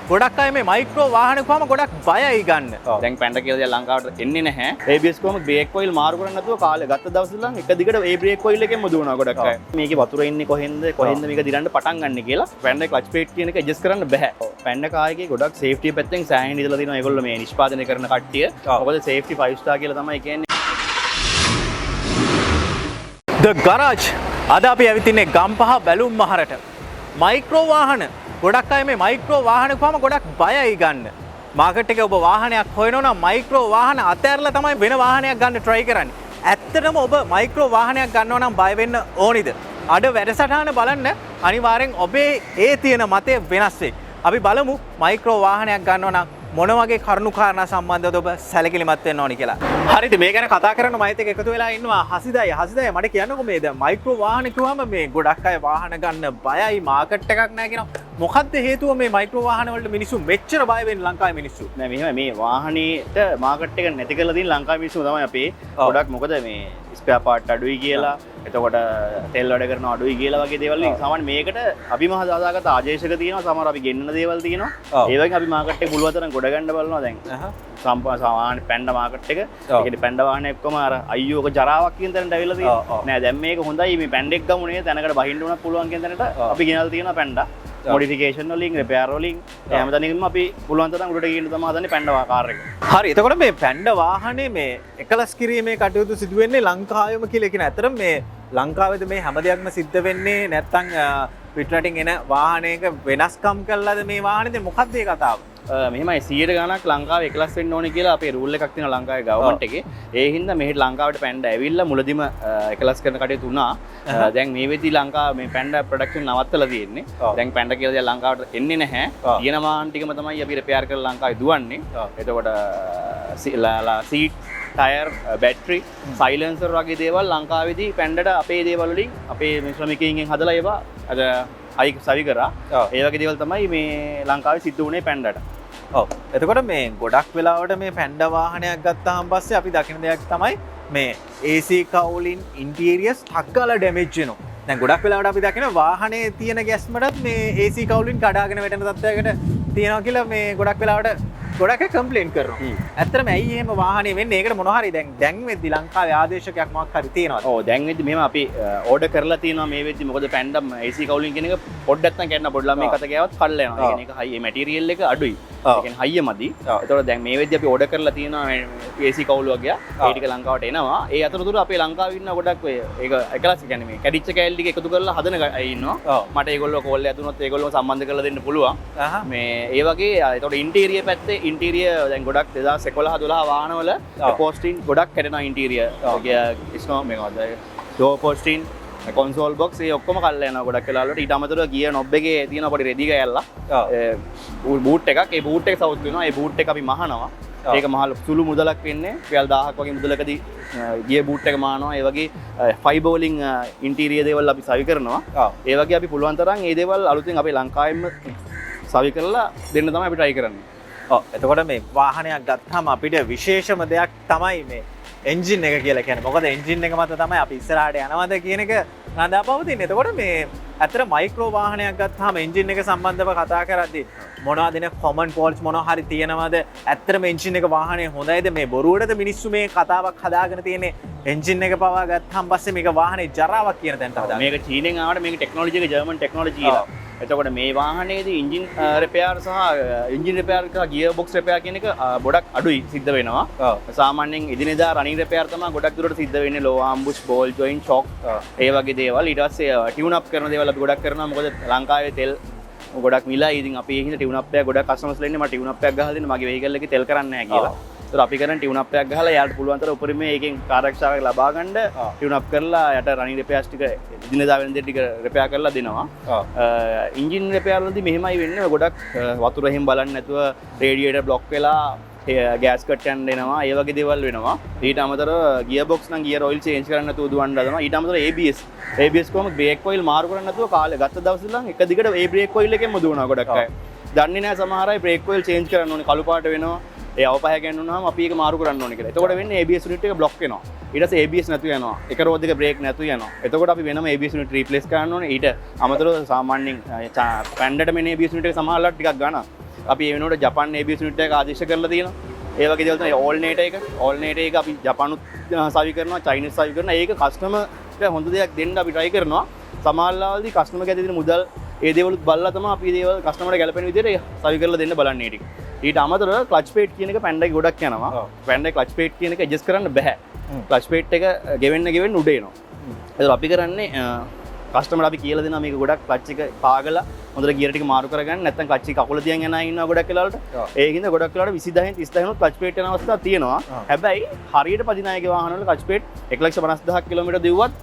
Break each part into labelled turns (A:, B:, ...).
A: ගොඩක් අය මේ මයික්‍රෝ වාහන කොහම ගොඩක් බයයි ගන්න.
B: දැන් Panda කියලා දේ ලංකාවට එන්නේ නැහැ. ABS කොහම බ්‍රේක් ඔයිල් මාරු කරන්න නැතුව කාලේ ගත්ත දවස් ඉඳන් එක දිගට ඒ බ්‍රේක් ඔයිල් එකෙන්ම දුවනවා ගොඩක් අය. මේකේ වතුර ඉන්නේ කොහෙන්ද මේක දිරන්න පටන් ගන්න කියලා Panda ක්ලච් ප්ලේට් කියන එක ඇඩ්ජස්ට් කරන්න බෑ. Panda කාර් එකේ ගොඩක් සේෆ්ටි පැත්තෙන් සෑහෙන ඉඳලා තියෙනවා ඒගොල්ලෝ මේ නිෂ්පාදනය කරන කට්ටිය. මොකද සේෆ්ටි 5 star කියලා තමයි කියන්නේ.
A: The Garage අද අපි ඇවිත් ඉන්නේ ගම්පහ බැලුම් මහරට. මයික්‍රෝ වාහන ගොඩක් අය මේ මයික්‍රෝ වාහන කොහම ගොඩක් බයයි ගන්න. මාකට් එකේ ඔබ වාහනයක් හොයනවා නම් මයික්‍රෝ වාහන අතහැරලා තමයි වෙන වාහනයක් ගන්න try කරන්නේ. ඇත්තටම ඔබ මයික්‍රෝ වාහනයක් ගන්නවා නම් බය වෙන්න ඕනිද? අද වැඩසටහන බලන්න අනිවාර්යෙන් ඔබේ ඒ තියෙන මතය වෙනස් වෙයි. අපි බලමු මයික්‍රෝ වාහනයක් ගන්නවා නම් මොන වගේ කරුණු කාරණා සම්බන්ධව ඔබ සැලකිලිමත් වෙන්න ඕනි කියලා. හරිද මේ ගැන කතා කරන්න මයිත් එක්ක එකතු වෙලා ඉන්නවා හසිදයි. හසිදයි මට කියන්නකෝ මේ දැන් මයික්‍රෝ වාහන කිව්වම මේ ගොඩක් අය වාහන ගන්න බයයි මාකට් එකක් නැහැ කියනවා. මොකක්ද හේතුව මේ මයික්‍රෝ වාහන වලට මිනිස්සු මෙච්චර බය වෙන්නේ ලංකාවේ මිනිස්සු?
B: නෑ මෙහෙම මේ වාහනේට මාකට් එක නැති කරලා තියෙන ලංකාවේ මිනිස්සු තමයි අපේ ගොඩක් මොකද මේ ස්පෙයා පාර්ට් අඩුයි කියලා එතකොට තෙල් වැඩ කරන අඩුයි කියලා වගේ දේවල් වලින් සාමාන්‍ය මේකට අපි මහ දාදාගත්ත ආදේශක තියෙනවා සමහර අපි ගෙන්නන දේවල් තියෙනවා ඒ වගේ අපි මාකට් එක පුළුවන් තරම් ගොඩ ගන්න බලනවා දැන් සාමාන්‍ය Panda මාකට් එක ඒකේ Panda වාහනේ ඔක්කොම අර අයියෝ ඔක ජරාවක් කියන තැනට ඇවිල්ලා තියෙනවා නෑ දැන් මේක හොඳයි මේ Panda එක ගමු නේ තැනකට බහින්න උනත් පුළුවන් කියන තැනට අපි ගෙනල්ලා තියෙනවා Panda Modification වලින් repair වලින් හැමතැනකම අපි පුළුවන් තරම් උඩට ගිහින් තමයි හදන්නේ Panda කාර් එක.
A: හරි. එතකොට මේ Panda වාහනේ මේ එකලස් කිරීමේ කටයුතු සිදු වෙන්නේ ලංකාවෙම කියලා කියන. ඇත්තටම මේ ලංකාවේද මේ හැම දෙයක්ම සිද්ධ වෙන්නේ නැත්නම් පිටරටින් එන වාහනයක වෙනස්කම් කළාද මේ වාහනේද මොකක්ද ඒ කතාව?
B: මෙහෙමයි 100 ගණක් ලංකාවේ එකලස් වෙන්න ඕනේ කියලා අපේ රූල් එකක් තියෙනවා ලංකාවේ ගවර්න්මන්ට් එකේ. ඒ හින්දා මෙහෙට ලංකාවට Panda ඇවිල්ලා මුලදිම එකලස් කරන කටයුතු වුණා. දැන් මේ වෙද්දි ලංකාව මේ Panda ප්‍රොඩක්ෂන් නවත්තලා තියෙන්නේ. දැන් Panda කියලා දේ ලංකාවට එන්නේ නැහැ. තියෙන වාහන ටිකම තමයි අපි රිපෙයාර් කරලා ලංකාවේ දුවන්නේ. එතකොට සීට් ටයර් බැටරි සයිලන්සර් වගේ දේවල් ලංකාවේදී Pandaට අපේ දේවල් වලින් අපේ ශ්‍රමිකයින්ගෙන් හදලා ඒවා අද අයි සවි කරා. ඒ වගේ දේවල් තමයි මේ ලංකාවේ සිද්ධ වුණේ Pandaට.
A: ඔව්. එතකොට මේ ගොඩක් වෙලාවට මේ Panda වාහනයක් ගත්තාම පස්සේ අපි දකින දෙයක් තමයි මේ AC කවුලින් ඉන්ටීරියර්ස් ටක්ගාලා ඩැමේජ් වෙනවා. දැන් ගොඩක් වෙලාවට අපි දකින වාහනේ තියෙන ගැස්මටත් මේ AC කවුලින් කඩාගෙන වැටෙන තත්ත්වයකට තියෙනවා කියලා මේ ගොඩක් වෙලාවට ගොඩක් අය කම්ප්ලේන්ට් කරනවා. ඇත්තටම ඇයි එහෙම වාහනේ වෙන්නේ? ඒකට මොනවා හරි දැන් වෙද්දි ලංකාවේ ආදේශකයක් මොකක් හරි තියෙනවද?
B: ඔව් දැන් වෙද්දි මෙහෙම අපි ඕඩර් කරලා තියෙනවා මේ වෙද්දි මොකද Panda AC කවුලින් කියන එක පොඩ්ඩක් නැත්නම් කියන්න පොඩ්ඩ ළමයි කත ගෑවත් කල්ලා යනවා. ඒ කියන්නේ ඒක හයි මැටීරියල් එක අඩුයි. ඒ කියන්නේ හයිය මදි. ඒතකොට දැන් මේ වෙද්දි අපි ඕඩර් කරලා තියෙනවා AC කවුල වගේ. ඒ ටික ලංකාවට එනවා. ඒ අතරතුර අපේ ලංකාවේ ඉන්න ගොඩක් ඔය ඒක එකලස් කියන්නේ මේ කැඩිච්ච කෑල්ල ටික එකතු කරලා හදන අය ඉන්නවා. මට ඒගොල්ලෝ කෝල් එකක් දුන්නොත් ඒගොල්ලෝ සම්බන්ධ කරලා දෙන්න පුළුවන්. මේ ඒ වගේ ඒතකොට ඉන්ටීරියර් පැත්තේ ඉන්ටීරියර් දැන් ගොඩක් 2011 වාහනවල පෝස්ටින් ගොඩක් කැඩෙනවා ඉන්ටීරියර්. ඉස්නෝ මේකද ඩෝ පෝස්ටින් කොන්සෝල් බොක්ස් ඒ ඔක්කොම කල්ලා යනවා ගොඩක් වෙලාවලට. ඊට අමතරව ගියර් නොබ් එකේ තියෙන පොඩි රෙදි ගෑල්ලා බූට් එකක් ඒ බූට් එක සවුත් වෙනවා. ඒ බූට් එක අපි මහනවා. ඒක මහල සුළු මුදලක් වෙන්නේ රුපියල් 1000ක් වගේ මුදලකදී ගියර් බූට් එක මහනවා. ඒ වගේ ෆයිබර් වලින් ඉන්ටීරියර් දේවල් අපි සවි කරනවා. ඒ වගේ අපි පුළුවන් තරම් මේ දේවල් අලුතෙන් අපේ ලංකාවෙම සවි කරලා දෙන්න තමයි අපි try කරන්නේ.
A: එතකොට මේ වාහනයක් ගත්තාම අපිට විශේෂම දෙයක් තමයි මේ එන්ජින් එක කියලා කියන්නේ. මොකද එන්ජින් එක මත තමයි අපි ඉස්සරහට යනවද කියන එක නදාපවතින්නේ. එතකොට මේ අතර මයික්‍රෝ වාහනයක් ගත්තාම එන්ජින් එක සම්බන්ධව කතා කරද්දී මොනවද නේ කොමන් ෆෝල්ට්ස් මොනවා හරි තියෙනවද? ඇත්තටම එන්ජින් එක වාහනේ හොඳයිද? මේ බොරුවටද මිනිස්සු මේ කතාවක් හදාගෙන තියෙන්නේ? එන්ජින් එක පවා ගත්තාම පස්සේ මේක වාහනේ ජරාවක් කියන තැනට හදාගන්න.
B: මේක චීනෙන් ආවට මේක ටෙක්නොලොජි එක ජර්මන් ටෙක්නොලොජි කියලා. එතකොට මේ වාහනේදී එන්ජින් රිපෙයාර් සහ එන්ජින් රිපෙයාර් සහ ගියර් බොක්ස් රිපෙයාර් කියන එක ගොඩක් අඩුයි සිද්ධ වෙනවා. සාමාන්‍යයෙන් එදිනෙදා රනින් රිපෙයාර් තමයි ගොඩක් දුරට සිද්ධ වෙන්නේ. ලෝ ආම් බුෂ් බෝල් ජොයින්ට් ෂොක් ඒ වගේ දේවල්. ඊට පස්සේ ටියුන් අප් කරන දේවල් අපි ගොඩක් කරනවා. මොකද ලංකාවේ තෙල් ගොඩක් මිලයි. ඉතින් අපි ඒ හින්දා ටියුන් අප් එකක් ගොඩක් කස්ටමර්ස්ලා ඉන්නේ මම ටියුන් අප් එකක් ගහලා දෙන්න මගේ වෙහිකල් එකේ තෙල් කරන්නේ නැහැ කියලා. ඒතර අපි කරන්නේ ටියුන් අප් එකක් ගහලා යාට පුළුවන් තරම් උපරිමයෙන් ඒකෙන් ආරක්ෂාවක් ලබා ගන්න ටියුන් අප් කරලා යට රනින් රිපෙයාර්ස් ටික දිනදා වෙන දේ ටික රිපෙයාර් කරලා දෙනවා. එන්ජින් රිපෙයාර් වලදී මෙහෙමයි වෙන්නේ ගොඩක් වතුර එහෙම බලන්නේ නැතුව රේඩියේටර් බ්ලොක් වෙලා ගෑස් කට් යන්න එනවා. ඒ වගේ දේවල් වෙනවා. ඊට අමතරව ගියර් බොක්ස් නම් ගියර් ඔයිල් චේන්ජ් කරන්න නැතුව දුවන්න හදනවා. ඊට අමතරව ABS කොහොම බ්‍රේක් ඔයිල් මාරු කරන්න නැතුව කාලේ ගත්ත දවස් ඉඳන් එක දිගට ඒ බ්‍රේක් ඔයිල් එකෙන්ම දුවනවා ගොඩක් අය. දන්නේ නැහැ සමහර අය බ්‍රේක් ඔයිල් චේන්ජ් කරන්න ඕනේ කළු පාට වෙනවා. ඒ අවපහය ගන්නුනහම අපි ඒක මාරු කරන්න ඕනේ කියලා. එතකොට වෙන්නේ ABS යුනිට් එක බ්ලොක් වෙනවා. ඊට පස්සේ ABS නැතු යනවා. එක රෝඩ් එක බ්‍රේක් නැතු යනවා. එතකොට අපි වෙනම ABS යුනිට් රීප්ලේස් කරන්න ඕනේ. ඊට අමතරව සාමාන්‍යයෙන් Pandaට මෙන්න ABS යුනිට් එක සමහරවල්ලා ටිකක් ගන්න අපි ඒ වෙනකොට ජපාන් ABS යුනිට් එක ආදේශ කරලා තියෙනවා. ඒ වගේ දේවල් තමයි ඕල්නේටර් එක අපි ජපානුත් සවි කරනවා, චයිනීස් සවි කරනවා. ඒක කස්ටමර්ට හොඳ දෙයක් දෙන්න අපි try කරනවා. සමහරවිට කස්ටමර් ගේ දෙන මුදල් ඒ දේවලුත් බලලා තමයි අපි දේවල් කස්ටමර්ට ගැලපෙන විදිහට සවි කරලා දෙන්න බලන්නේ ටික. ඊට අමතරව ක්ලච් ප්ලේට් කියන එක පැන්ඩා ගොඩක් යනවා. පැන්ඩා ක්ලච් ප්ලේට් කියන එක ඇඩ්ජස්ට් කරන්න බෑ. ක්ලච් ප්ලේට් එක ගෙවෙන්න උඩ එනවා. ඒක අපි කරන්නේ කස්ටමර්ට අපි කියලා දෙනවා මේක ගොඩක් ක්ලච් එක පාගලා හොඳට ගියර් ටික මාරු කරගන්න. නැත්නම් ක්ලච් එක කකුල තියන් යන අය ඉන්නවා ගොඩක් වෙලාවට. ඒකින්ද ගොඩක් වෙලාවට 20000න් 30000න් ක්ලච් ප්ලේට් යන අවස්ථා තියෙනවා. හැබැයි හරියට පදින අයගේ වාහනවල ක්ලච් ප්ලේට් 150000 කිලෝමීටර් දිව්වත්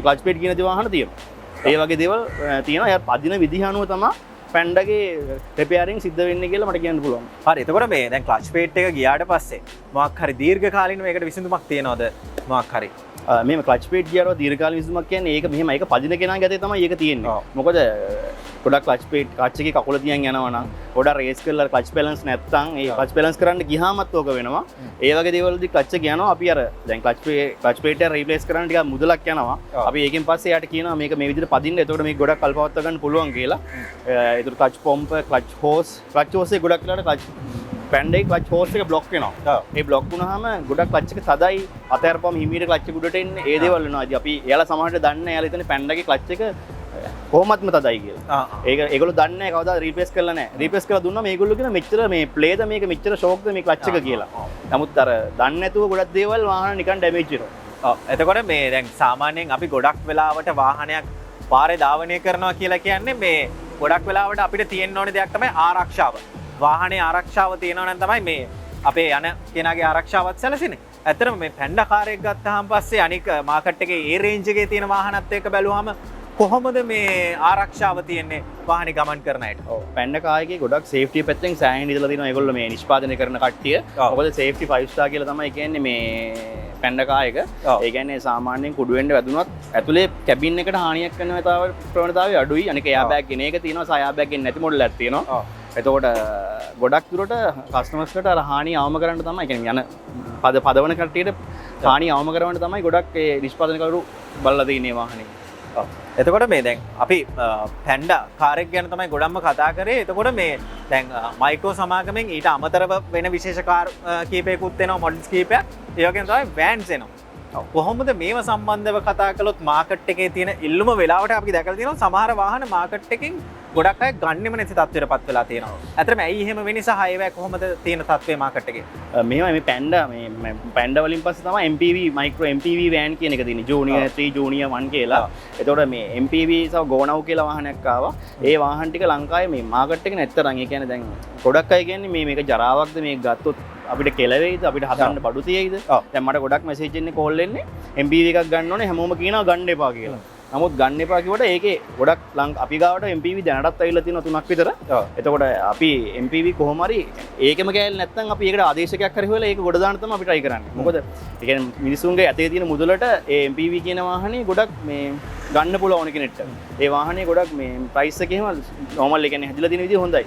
B: ක්ලච් ප්ලේට් කියන දේ වාහන තියෙනවා. ඒ වගේ දේවල් තියෙනවා. යාර පදින විදිහ අනුව තමයි පැන්ඩගේ රිපෙයාරින් සිද්ධ වෙන්නේ කියලා මට කියන්න පුළුවන්.
A: හරි. එතකොට මේ දැන් ක්ලච් ප්ලේට් එක ගියාට පස්සේ මොකක් හරි දීර්ඝකාලීනව මේකට විසඳුමක් තියනවද මොකක් හරි?
B: මේ ක්ලච් ප්ලේට් ගියාට දීර්ඝකාලීන විසඳුමක් කියන්නේ ඒක මෙහෙම ඒක පදින කෙනාගේ අතේ තමයි ඒක තියෙන්නේ. මොකද ගොඩක් ක්ලච් ප්ලේට් ක්ලච් එකේ කකුල තියන් යනවා නම් ගොඩක් රේස් කරලා ක්ලච් බැලන්ස් නැත්තම් ඒ ක්ලච් බැලන්ස් කරන්න ගියාමත් ඕක වෙනවා. ඒ වගේ දේවල් වලදී ක්ලච් එක යනවා. අපි අර දැන් ක්ලච් ප්ලේට් එක රීප්ලේස් කරන්න ටිකක් මුදලක් යනවා. අපි ඒකෙන් පස්සේ යාට කියනවා මේක මේ විදිහට පදින්න. එතකොට මේක ගොඩක් කල්පවත්ව ගන්න පුළුවන් කියලා. ඒතර ක්ලච් පොම්ප, ක්ලච් හෝස් එකේ ගොඩක් වෙලාවට ක්ලච් පැන්ඩේ ක්ලච් හෝස් එක බ්ලොක් වෙනවා. ඒ බ්ලොක් වුණාම ගොඩක් ක්ලච් එක තදයි. අතහැරපුවම හිමීට ක්ලච් එක උඩට එන්නේ. ඒ දේවල් වෙනවා. ඉතින් අපි එයාලා සමහරවිට දන්නේ නැහැ. එයාලා හිතන්නේ පැන්ඩාගේ ක්ලච් එක කොහොමත්ම තදයි කියලා. ඒක ඒගොල්ලෝ දන්නේ නැහැ කවදාද රීප්ලේස් කරලා නැහැ. රීප්ලේස් කරලා දුන්නා මේගොල්ලෝ කියන මෙච්චර මේ ප්ලේද මේක මෙච්චර ෂෝක්ද මේ ක්ලච් එක කියලා. නමුත් අර දන්නේ නැතුව ගොඩක් දේවල් වාහන නිකන් ඩැමේජ් වෙනවා.
A: ඔව්. එතකොට මේ දැන් සාමාන්‍යයෙන් අපි ගොඩක් වෙලාවට වාහනයක් පාරේ ධාවනය කරනවා කියලා කියන්නේ මේ ගොඩක් වෙලාවට අපිට තියෙන්න ඕනේ දෙයක් තමයි ආරක්ෂාව. වාහනේ ආරක්ෂාව තියෙනවා නම් තමයි මේ අපේ යන කෙනාගේ ආරක්ෂාවත් සැලසෙන්නේ. ඇත්තටම මේ පැන්ඩා කාර් එක ගත්තාම පස්සේ අනික මාකට් එකේ ඒ රේන්ජ් එකේ තියෙන වාහනත් එක්ක බැලුවාම කොහොමද මේ ආරක්ෂාව තියෙන්නේ වාහනේ ගමන් කරන අයට?
B: ඔව් පැන්ඩා කාර් එකේ ගොඩක් සේෆ්ටි පැත්තෙන් සෑහෙන ඉඳලා තියෙනවා ඒගොල්ලෝ මේ නිෂ්පාදනය කරන කට්ටිය. මොකද සේෆ්ටි 5 star කියලා තමයි කියන්නේ මේ පැන්ඩා කාර් එක. ඒ කියන්නේ සාමාන්‍යයෙන් කුඩු වෙන්න වැදුනොත් ඇතුලේ කැබින් එකට හානියක් කරන ප්‍රවණතාවය අඩුයි. අනික එයා බෑග් ගෙන එක තියෙනවා, සයා බෑග් ගෙන නැති මොඩල් එකක් තියෙනවා. එතකොට ගොඩක් දුරට කස්ටමර්ස්ලට අර හානිය අවම කරන්න තමයි කියන්නේ යන පදවන කට්ටියට හානිය අවම කරවන්න තමයි ගොඩක් ඒ නිෂ්පාදනකරු බලලා තියෙන්නේ වාහනේ.
A: එතකොට මේ දැන් අපි පැන්ඩා කාර් එක ගැන තමයි ගොඩක්ම කතා කරේ. එතකොට මේ දැන් මයික්‍රෝ සමාගමෙන් ඊට අමතරව වෙන විශේෂ කාර් කීපයකුත් එනවා, මොඩල්ස් කීපයක්. ඒ වගේම තමයි වෑන්ස් එනවා. කොහොමද මේව සම්බන්ධව කතා කළොත් මාකට් එකේ තියෙන ඉල්ලුම වෙලාවට අපි දැකලා තියෙනවා සමහර වාහන මාකට් එකෙන් ගොඩක් අය ගන්නෙම නැති තත්ත්වයටපත් වෙලා තියෙනවා. ඇත්තටම ඇයි එහෙම වෙන්නේ සහ ඒවැ කොහොමද තියෙන තත්ත්වය මාකට් එකේ?
B: මෙහෙමයි මේ පැන්ඩා වලින් පස්සේ තමයි MPV මයික්‍රෝ MPV වෑන් කියන එක තියෙන්නේ. ජූනියර් 3 ජූනියර් 1 කියලා. එතකොට මේ MPV සහ ගෝනව් කියලා වාහනයක් ආවා. ඒ වාහන ටික ලංකාවේ මේ මාකට් එකේ නැත්තරම් ඒ කියන්නේ දැන් ගොඩක් අය කියන්නේ මේක ජරාවක්ද මේක ගත්තොත් අපිට කෙලවෙයිද අපිට හදන්න බඩු තියෙයිද? දැන් මට ගොඩක් මෙසේජ් එන්නේ කෝල් එන්නේ MPV එකක් ගන්න ඕනේ හැමෝම කියනවා ගන්න එපා කියලා. නමුත් ගන්න එපා කිව්වට ඒකේ ගොඩක් අපි ගාවට MPV දැනටත් ඇවිල්ලා තියෙනවා 3ක් විතර. එතකොට අපි MPV කොහොම හරි ඒකෙම ගෑල් නැත්නම් අපි ඒකට ආදේශකයක් හරි හොයලා ඒක ගොඩ දාන්න තමයි අපි try කරන්නේ. මොකද ඒ කියන්නේ මිනිසුන්ගේ ඇතේ තියෙන මුදලට ඒ MPV කියන වාහනේ ගොඩක් මේ ගන්න පුළුවන් කෙනෙක්ට. ඒ වාහනේ ගොඩක් මේ ප්‍රයිස් එක එහෙම normal ඒ කියන්නේ හැදිලා තියෙන විදිහ හොඳයි.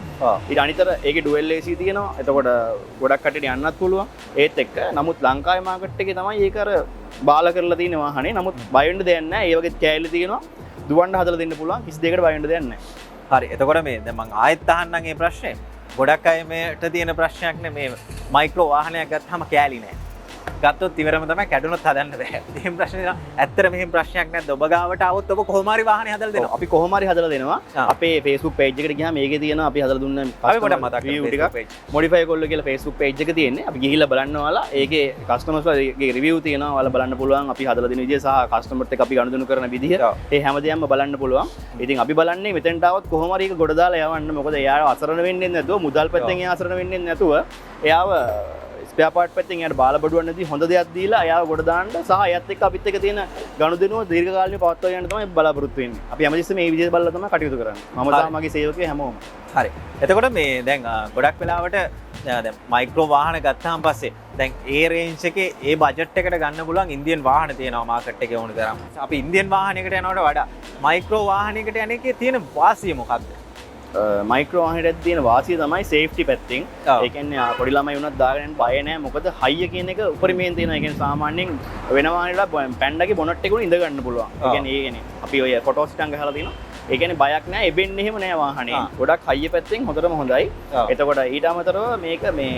B: ඊට අනිතර ඒකේ dual AC තියෙනවා. එතකොට ගොඩක් කටට යන්නත් පුළුවන්. ඒත් එක්ක නමුත් ලංකාවේ මාකට් එකේ තමයි ඒක අර බාල කරලා තියෙන වාහනේ. නමුත් බය වෙන්න දෙයක් නැහැ. ඒ වගේ කෑලි තියෙනවා. දුවන්න හදලා දෙන්න පුළුවන්. කිසි දෙයකට බය වෙන්න දෙයක් නැහැ.
A: හරි. එතකොට මේ දැන් මම ආයෙත් අහන්නම් මේ ප්‍රශ්නේ. ගොඩක් අය මේට තියෙන ප්‍රශ්නයක් නේ මේ මයික්‍රෝ වාහනයක් ගත්තාම කෑලි නැහැ. ගත්තොත් ඉවරම තමයි කැඩුනොත් හදන්න බෑ. එහෙම ප්‍රශ්නේ ඇත්තට මෙහෙම ප්‍රශ්නයක් නැද්ද? ඔබ ගාවට આવොත් ඔබ කොහොම හරි වාහනේ හදලා දෙනවා.
B: අපි කොහොම හරි හදලා දෙනවා. අපේ Facebook page එකට ගියාම මේකේ තියෙනවා අපි හදලා දුන්න
A: අපි පොඩ්ඩක් මතක් කරමු.
B: Modify කොල්ල කියලා Facebook page එක තියෙන්නේ. අපි ගිහිල්ලා බලන්න ඔයාලා ඒකේ කස්ටමර්ස්ලාගේ review තියෙනවා. ඔයාලා බලන්න පුළුවන් අපි හදලා දෙන විදිය සහ කස්ටමර්ත් එක්ක අපි ගනුදෙනු කරන විදිය. ඒ හැමදේම බලන්න පුළුවන්. ඉතින් අපි බලන්නේ මෙතෙන්ට આવොත් කොහොම හරි ඒක ගොඩ දාලා යවන්න. මොකද එයාව අසරණ වෙන්නේ නැතුව මුදල් පැත්තෙන් එයා අසරණ වෙන්නේ නැතුව එයාව ස්පෙයා පාර්ට් පැත්තෙන් එයාට බාල බඩුවක් නැති හොඳ දෙයක් දීලා එයාව ගොඩ දාන්න සහ එයත් එක්ක අපිත් එක්ක තියෙන ගනුදෙනුව දීර්ඝකාලීනව පවත්වා යන්න තමයි බලාපොරොත්තු වෙන්නේ. අපි හැමතිස්සෙම මේ විදිහට බලලා තමයි කටයුතු කරන්නේ. මම සහ මගේ සේවකයෝ හැමෝම.
A: හරි. එතකොට මේ දැන් ගොඩක් වෙලාවට දැන් මයික්‍රෝ වාහන ගත්තාම පස්සේ දැන් ඒ රේන්ජ් එකේ ඒ බජට් එකට ගන්න පුළුවන් ඉන්දියන් වාහන තියෙනවා මාකට් එකේ ඕන තරම්. අපි ඉන්දියන් වාහනයකට යනවට වඩා මයික්‍රෝ වාහනයකට යන එකේ තියෙන වාසිය මොකක්ද?
B: මයික්‍රෝ වාහනයට තියෙන වාසිය තමයි සේෆ්ටි පැත්තෙන්. ඒ කියන්නේ පොඩි ළමයි වුණත් දාගෙන යන්න බය නැහැ. මොකද හයිය කියන එක උපරිමයෙන් තියෙනවා. ඒ කියන්නේ සාමාන්‍යයෙන් වෙන වාහනවල පැන්ඩාගේ බොනට් එක උඩ ඉඳ ගන්න පුළුවන්. ඒ කියන්නේ අපි ඔය ෆොටෝස් ටංග ගහලා තියෙනවා. ඒ කියන්නේ බයක් නැහැ එබෙන්නේ එහෙම නෑ වාහනේ. ගොඩක් හයිය පැත්තෙන් හොඳටම හොඳයි. එතකොට ඊට අමතරව මේක මේ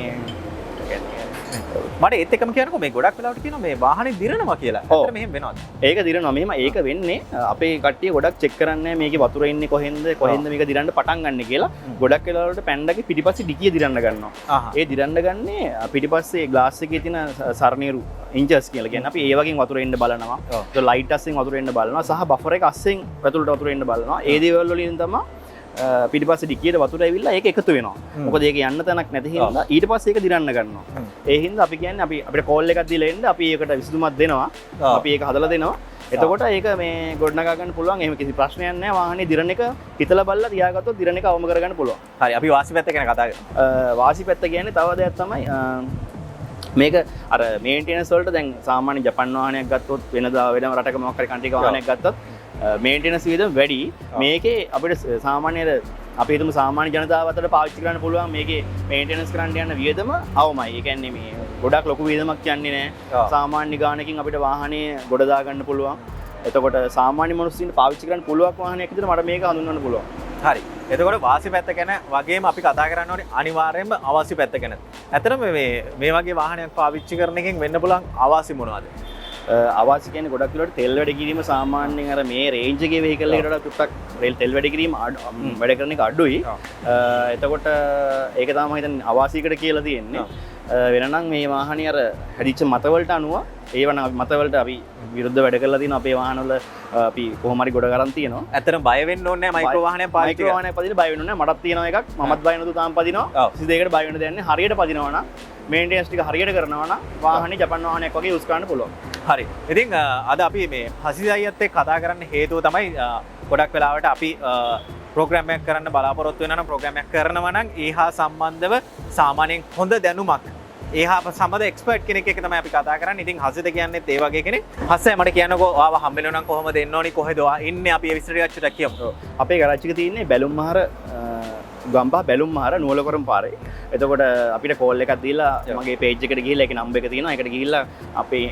A: මට ඒත් එකම කියනකො මේ ගොඩක් වෙලාවට කියනවා මේ වාහනේ දිරනවා කියලා. ඇත්තට මෙහෙම වෙනවද?
B: ඒක දිරනවා. මෙහෙම ඒක වෙන්නේ අපේ කට්ටිය ගොඩක් චෙක් කරන්නේ මේකේ වතුර ඉන්නේ කොහෙන්ද මේක දිරන්න පටන් ගන්න කියලා. ගොඩක් වෙලාවලට පැන්ඩාගේ පිටිපස්සේ ඩිකිය දිරන්න ගන්නවා. ඒ දිරන්න ගන්නේ පිටිපස්සේ ග්ලාස් එකේ තියෙන සරණීරු ඉන්චස් කියලා කියන්නේ අපි ඒ වගේ වතුර එන්න බලනවා. ඒක ලයිට් අස්සෙන් වතුර එන්න බලනවා සහ බෆර් එක අස්සෙන් පැතුලට වතුර එන්න බලනවා. ඒ දේවල් වලින් තමයි පිටිපස්සේ ඩිකියට වතුර ඇවිල්ලා ඒක එකතු වෙනවා. මොකද ඒක යන්න තැනක් නැති හින්දා ඊට පස්සේ ඒක දිරන්න ගන්නවා. ඒ හින්දා අපි කියන්නේ අපි අපිට කෝල් එකක් දීලා එන්න අපි ඒකට විසඳුමක් දෙනවා. අපි ඒක හදලා දෙනවා. එතකොට ඒක මේ ගොඩනගා ගන්න පුළුවන්. එහෙම කිසි ප්‍රශ්නයක් නැහැ. වාහනේ දිරණ එක හිතලා බලලා තියාගත්තොත් දිරණ එක අවම කරගන්න පුළුවන්.
A: හරි අපි වාසි පැත්ත ගැන කතා කරමු.
B: වාසි පැත්ත කියන්නේ තව දෙයක් තමයි මේක අර මේන්ටෙනන්ස් වලට දැන් සාමාන්‍ය ජපන් වාහනයක් ගත්තොත් වෙනදා වෙනම රටක මොකක් හරි කන්ට්‍රි එක වාහනයක් ගත්තොත් මේන්ටෙනන්ස් වියදම වැඩි. මේකේ අපිට සාමාන්‍ය අපි හිතමු සාමාන්‍ය ජනතාව අතර පාවිච්චි කරන්න පුළුවන් මේකේ මේන්ටෙනන්ස් කරන්න යන වියදම අවමයි. ඒ කියන්නේ මේ ගොඩක් ලොකු වියදමක් යන්නේ නැහැ. සාමාන්‍ය ගානකින් අපිට වාහනේ ගොඩ දා ගන්න පුළුවන්. එතකොට සාමාන්‍ය මිනිස්සුන්ට පාවිච්චි කරන්න පුළුවන් වාහනයක් විදිහට මට මේක හඳුන්වන්න පුළුවන්.
A: හරි. එතකොට වාසි පැත්ත ගැන වගේම අපි කතා කරන්න ඕනේ අනිවාර්යයෙන්ම අවාසි පැත්ත ගැන. ඇත්තටම මේ වගේ වාහනයක් පාවිච්චි කරන එකෙන් වෙන්න පුළුවන් අවාසි මොනවද?
B: අවාසි කියන්නේ ගොඩක් වෙලාවට තෙල් වැඩ කිරීම සාමාන්‍යයෙන් අර මේ රේන්ජ් එකේ වෙහිකල් එකකට වඩා ටුට්ටක් තෙල් වැඩ කිරීම වැඩ කරන එක අඩුයි. එතකොට ඒක තමයි මම හිතන්නේ අවාසියකට කියලා තියෙන්නේ. වෙනනම් මේ වාහනේ අර හැදිච්ච මතවලට අනුව ඒවන මතවලට අපි විරුද්ධ වැඩ කරලා තියෙනවා අපේ වාහනවල අපි කොහොම හරි ගොඩ කරන් තියෙනවා.
A: ඇත්තටම බය වෙන්න ඕනේ නැහැ මයික්‍රෝ වාහනයක් පාවිච්චි කරලා.
B: මයික්‍රෝ වාහනයක් පදින බය වෙන්න ඕනේ නැහැ. මටත් තියෙනවා එකක්. මමත් බය නැතුව තාම පදිනවා. කිසි දෙයකට බය වෙන්න දෙයක් නැහැ. හරියට පදිනවා නම් මේන්ටෙනන්ස් ටික හරියට කරනවා නම් වාහනේ ජපන් වාහනයක් වගේ යූස් කරන්න පුළුවන්.
A: හරි. ඉතින් අද අපි මේ හසිත අයියත් එක්ක කතා කරන්න හේතුව තමයි ගොඩක් වෙලාවට අපි ප්‍රෝග්‍රෑම් එකක් කරන්න බලාපොරොත්තු වෙනවා නම් ප්‍රෝග්‍රෑම් එකක් කරනවා නම් ඒහා සම්බන්ධව සාමාන්‍යයෙන් හොඳ දැනුමක් ඒහා සම්බන්ධ එක්ස්පර්ට් කෙනෙක් එක්ක තමයි අපි කතා කරන්නේ. ඉතින් හසිත කියන්නේත් ඒ වගේ කෙනෙක්. හස්සේ මට කියන්නකෝ ආව හම්බෙලා නම් කොහොමද එන්න ඕනි කොහෙද ඉන්නේ අපි ඒ විස්තර ටිකක් කියමු.
B: අපේ ගරාජ් එක තියෙන්නේ බැලුම්මහර ගම්පහ බැලුම්මහර නුවලකොරම් පාරේ. එතකොට අපිට කෝල් එකක් දීලා මගේ පේජ් එකට ගිහිල්ලා ඒකේ නම්බර් එක තියෙනවා. ඒකට ගිහිල්ලා අපේ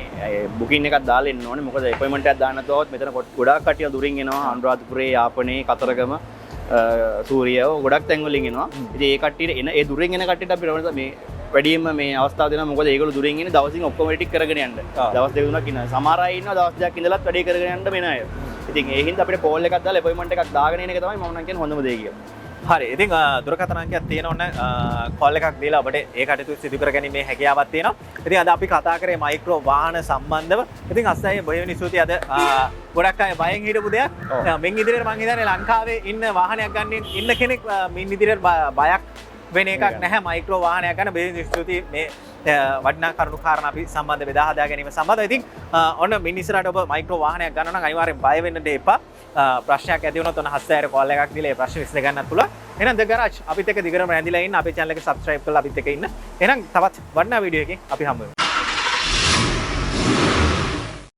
B: බුකින් එකක් දාලා එන්න ඕනේ. මොකද අපොයින්ට්මන්ට් එකක් දාන්න නැතුවොත් මෙතන ගොඩාක් කට්ටිය දුරින් එනවා. අනුරාධපුරේ, යාපනයේ, කතරගම, සූරියව ගොඩක් තැන් වලින් එනවා. ඉතින් ඒ කට්ටියට එන ඒ දුරින් එන කට්ටියට අපිට මේ වැඩියෙන්ම මේ අවස්ථාව දෙනවා. මොකද ඒගොල්ලෝ දුරින් ඉන්නේ දවසින් ඔක්කොම ටික කරගෙන යන්න. දවස් දෙක තුනක් ඉන්නවා. සමහර අය ඉන්නවා දවස් දෙකක් ඉඳලත් වැඩේ කරගෙන යන්න වෙන අය. ඉතින් ඒ හින්දා අපිට කෝල් එකක් දාලා අපොයින්ට්මන්ට් එකක් දාගෙන එන එක තමයි මම නම් කියන්නේ හොඳම දේ කියලා.
A: හරි. ඉතින් දුරකථන අංකයක් තියෙනවනේ කෝල් එකක් දීලා අපිට ඒ කටයුතු සිදු කරගැනීමේ හැකියාවක් තියෙනවා. ඉතින් අද අපි කතා කරේ මයික්‍රෝ වාහන සම්බන්ධව. ඉතින් අස්සයි බොහොම ස්තුතියි අද ගොඩක් අය බයෙන් හිටපු දෙයක්. මින් ඉදිරියට මම හිතන්නේ ලංකාවේ ඉන්න වාහනයක් ගන්න ඉන්න කෙනෙක් මින් ඉදිරියට බයක් වෙන එකක් නැහැ මයික්‍රෝ වාහනයක් ගන්න. බොහොම ස්තුතියි මේ වටිනා කරුණු කාරණා අපි සම්බන්ධ බෙදා හදා ගැනීම සම්බන්ධව. ඉතින් ඔන්න මින් ඉස්සරහට ඔබ මයික්‍රෝ වාහනයක් ගන්න නම් අනිවාර්යෙන් බය වෙන්න දෙපා. ප්‍රශ්නයක් ඇති වුණොත් ඔන්න 7000 කෝල් එකක් දීලා ඒ ප්‍රශ්න විසඳ ගන්නත් පුළුවන්. එහෙනම් ද ගරාජ් අපිත් එක්ක දිගටම රැඳිලා ඉන්න අපේ channel එක subscribe කරලා අපිත් එක්ක ඉන්න. එහෙනම් තවත් වටිනා වීඩියෝ එකකින් අපි හම්බ වෙමු.